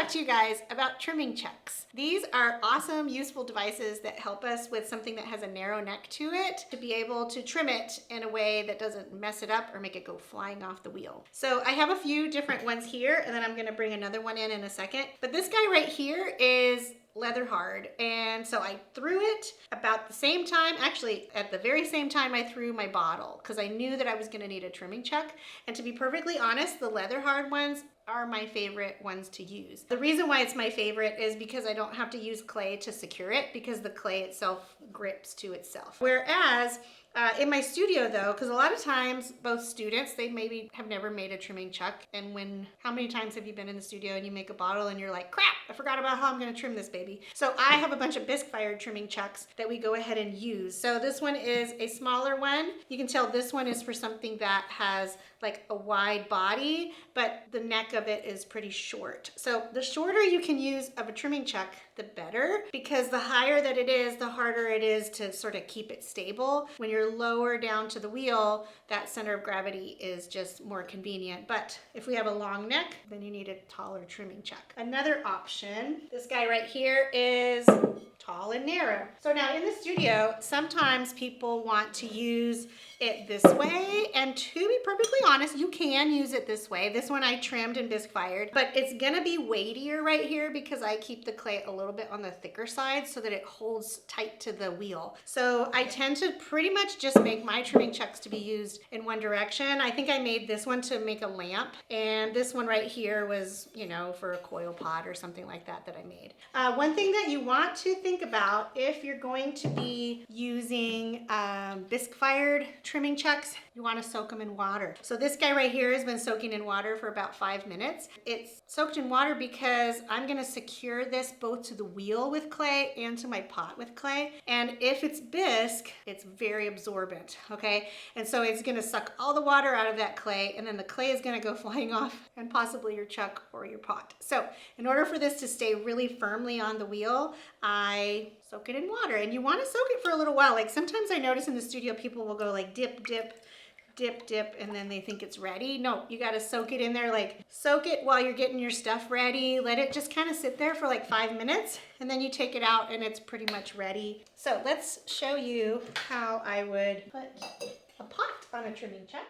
talk to you guys about trimming chucks. These are awesome, useful devices that help us with something that has a narrow neck to it to be able to trim it in a way that doesn't mess it up or make it go flying off the wheel. So I have a few different ones here, and then I'm gonna bring another one in a second. But this guy right here is leather hard, and so I threw it about the same time, actually at the very same time I threw my bottle, because I knew that I was going to need a trimming chuck. And to be perfectly honest, the leather hard ones are my favorite ones to use. The reason why it's my favorite is because I don't have to use clay to secure it, because the clay itself grips to itself. Whereas in my studio though, because a lot of times both students, they maybe have never made a trimming chuck, and how many times have you been in the studio and you make a bottle and you're like, crap, I forgot about how I'm gonna trim this baby. So I have a bunch of bisque fired trimming chucks that we go ahead and use. So this one is a smaller one. You can tell this one is for something that has like a wide body, but the neck of it is pretty short. So the shorter you can use of a trimming chuck, the better, because the higher that it is, the harder it is to sort of keep it stable. When you're lower down to the wheel, that center of gravity is just more convenient. But if we have a long neck, then you need a taller trimming chuck. Another option, this guy right here is tall and narrow. So now in the studio, sometimes people want to use it this way, and to be perfectly honest, you can use it this way. This one I trimmed and bisque fired, but it's gonna be weightier right here because I keep the clay a little bit on the thicker side so that it holds tight to the wheel. So I tend to pretty much just make my trimming chucks to be used in one direction. I think I made this one to make a lamp, and this one right here was, you know, for a coil pot or something like that that I made. One thing that you want to think about if you're going to be using bisque fired trimming chucks, you want to soak them in water. So this guy right here has been soaking in water for about 5 minutes. It's soaked in water because I'm going to secure this both to the wheel with clay and to my pot with clay. And if it's bisque, it's very absorbent, okay? And so it's going to suck all the water out of that clay, and then the clay is going to go flying off and possibly your chuck or your pot. So in order for this to stay really firmly on the wheel, I soak it in water. And you want to soak it for a little while. Like sometimes I notice in the studio people will go like dip, dip, dip, dip, and then they think it's ready. No, you got to soak it in there. Like soak it while you're getting your stuff ready. Let it just kind of sit there for like 5 minutes, and then you take it out and it's pretty much ready. So let's show you how I would put a pot on a trimming chuck.